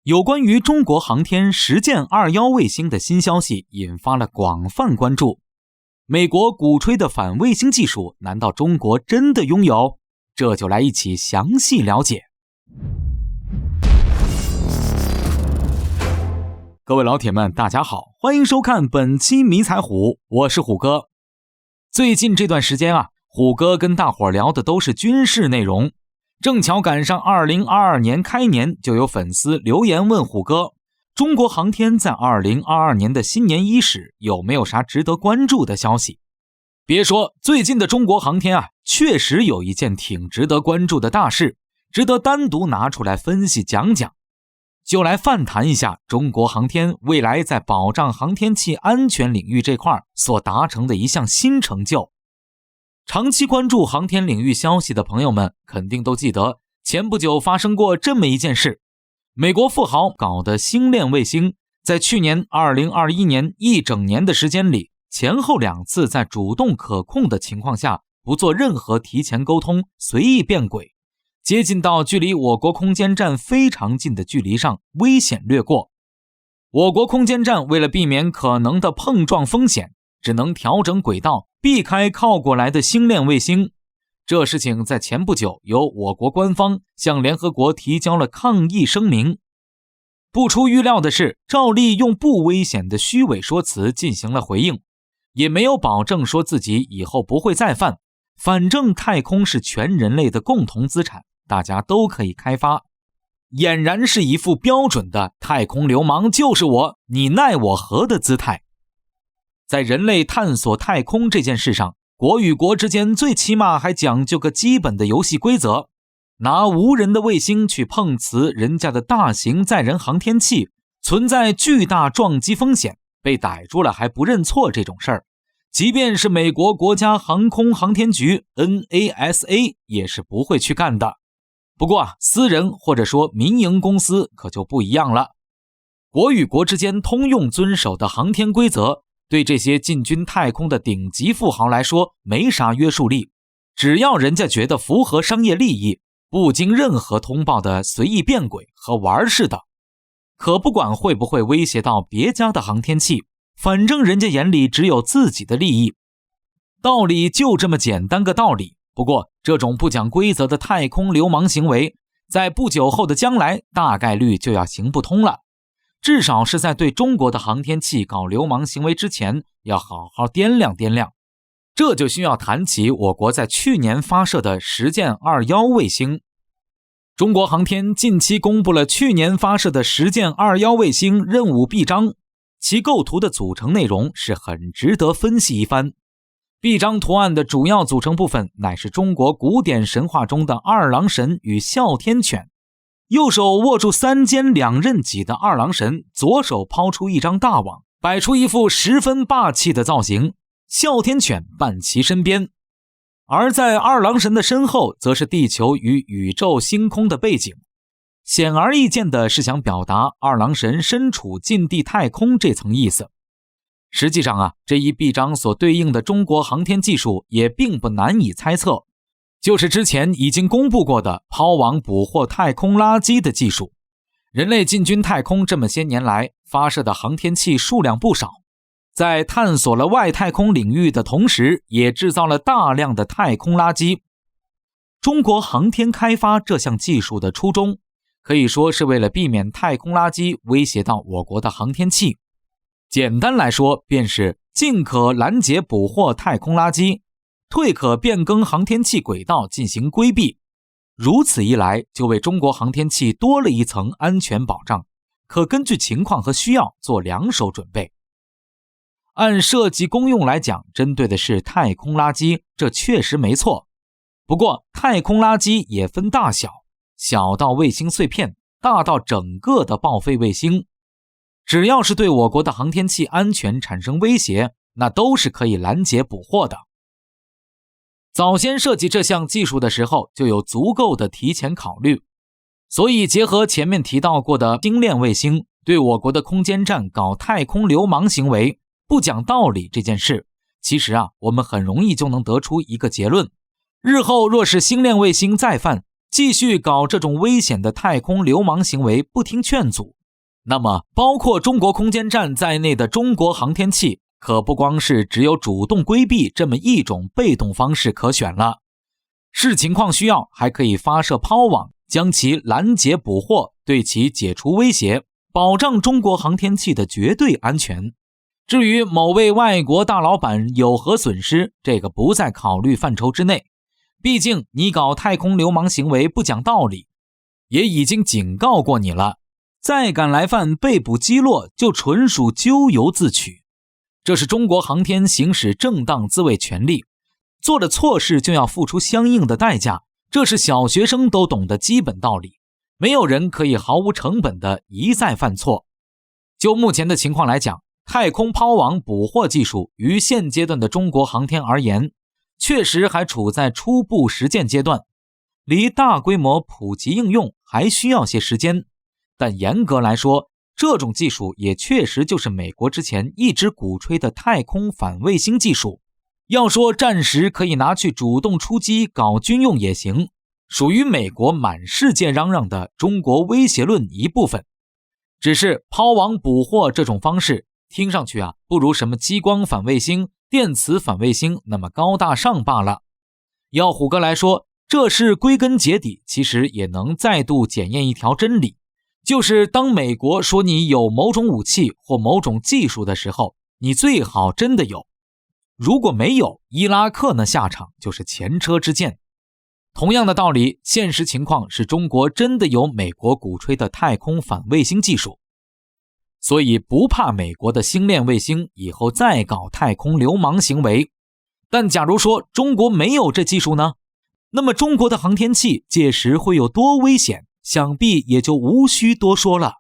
有关于中国航天实践21卫星的新消息引发了广泛关注。美国鼓吹的反卫星技术，难道中国真的拥有？这就来一起详细了解。各位老铁们，大家好，欢迎收看本期迷彩虎，我是虎哥。最近这段时间虎哥跟大伙聊的都是军事内容。正巧赶上2022年开年，就有粉丝留言问虎哥，中国航天在2022年的新年伊始有没有啥值得关注的消息？别说，最近的中国航天确实有一件挺值得关注的大事，值得单独拿出来分析讲讲。就来泛谈一下中国航天未来在保障航天器安全领域这块所达成的一项新成就。长期关注航天领域消息的朋友们肯定都记得，前不久发生过这么一件事。美国富豪搞的星链卫星，在去年2021年一整年的时间里，前后2次在主动可控的情况下，不做任何提前沟通，随意变轨，接近到距离我国空间站非常近的距离上危险掠过。我国空间站为了避免可能的碰撞风险，只能调整轨道，避开靠过来的星链卫星。这事情在前不久由我国官方向联合国提交了抗议声明。不出预料的是，照例用不危险的虚伪说辞进行了回应，也没有保证说自己以后不会再犯，反正太空是全人类的共同资产，大家都可以开发。俨然是一副标准的太空流氓就是我，你奈我何的姿态。在人类探索太空这件事上，国与国之间最起码还讲究个基本的游戏规则。拿无人的卫星去碰瓷人家的大型载人航天器，存在巨大撞击风险，被逮住了还不认错这种事儿，即便是美国国家航空航天局 NASA 也是不会去干的。不过私人或者说民营公司可就不一样了。国与国之间通用遵守的航天规则，对这些进军太空的顶级富豪来说没啥约束力，只要人家觉得符合商业利益，不经任何通报的随意变轨和玩似的，可不管会不会威胁到别家的航天器，反正人家眼里只有自己的利益。道理就这么简单个道理。不过这种不讲规则的太空流氓行为，在不久后的将来大概率就要行不通了。至少是在对中国的航天器搞流氓行为之前，要好好掂量掂量。这就需要谈起我国在去年发射的实践21卫星。中国航天近期公布了去年发射的实践21卫星任务臂章，其构图的组成内容是很值得分析一番。臂章图案的主要组成部分乃是中国古典神话中的二郎神与哮天犬。右手握住3尖2刃戟的二郎神，左手抛出一张大网，摆出一副十分霸气的造型，哮天犬伴其身边。而在二郎神的身后，则是地球与宇宙星空的背景。显而易见的是想表达二郎神身处近地太空这层意思。实际上这一臂章所对应的中国航天技术也并不难以猜测，就是之前已经公布过的抛网捕获太空垃圾的技术。人类进军太空这么些年来，发射的航天器数量不少，在探索了外太空领域的同时，也制造了大量的太空垃圾。中国航天开发这项技术的初衷，可以说是为了避免太空垃圾威胁到我国的航天器。简单来说，便是进可拦截捕获太空垃圾，退可变更航天器轨道进行规避。如此一来，就为中国航天器多了一层安全保障，可根据情况和需要做2手准备。按设计功用来讲，针对的是太空垃圾，这确实没错。不过太空垃圾也分大小，小到卫星碎片，大到整个的报废卫星。只要是对我国的航天器安全产生威胁，那都是可以拦截捕获的。早先设计这项技术的时候，就有足够的提前考虑。所以结合前面提到过的星链卫星对我国的空间站搞太空流氓行为，不讲道理这件事，其实我们很容易就能得出一个结论。日后若是星链卫星再犯，继续搞这种危险的太空流氓行为，不听劝阻，那么包括中国空间站在内的中国航天器可不光是只有主动规避这么一种被动方式可选了，视情况需要还可以发射抛网，将其拦截捕获，对其解除威胁，保障中国航天器的绝对安全。至于某位外国大老板有何损失，这个不在考虑范畴之内，毕竟你搞太空流氓行为不讲道理，也已经警告过你了，再敢来犯被捕击落就纯属咎由自取。这是中国航天行使正当自卫权利，做了错事就要付出相应的代价，这是小学生都懂的基本道理，没有人可以毫无成本的一再犯错。就目前的情况来讲，太空抛网捕获技术于现阶段的中国航天而言，确实还处在初步实践阶段，离大规模普及应用还需要些时间。但严格来说，这种技术也确实就是美国之前一直鼓吹的太空反卫星技术。要说暂时可以拿去主动出击搞军用也行，属于美国满世界嚷嚷的中国威胁论一部分。只是抛网捕获这种方式听上去不如什么激光反卫星、电磁反卫星那么高大上罢了。要虎哥来说，这事归根结底其实也能再度检验一条真理，就是当美国说你有某种武器或某种技术的时候，你最好真的有。如果没有，伊拉克那下场就是前车之鉴。同样的道理，现实情况是中国真的有美国鼓吹的太空反卫星技术，所以不怕美国的星链卫星以后再搞太空流氓行为。但假如说中国没有这技术呢？那么中国的航天器届时会有多危险，想必也就无需多说了。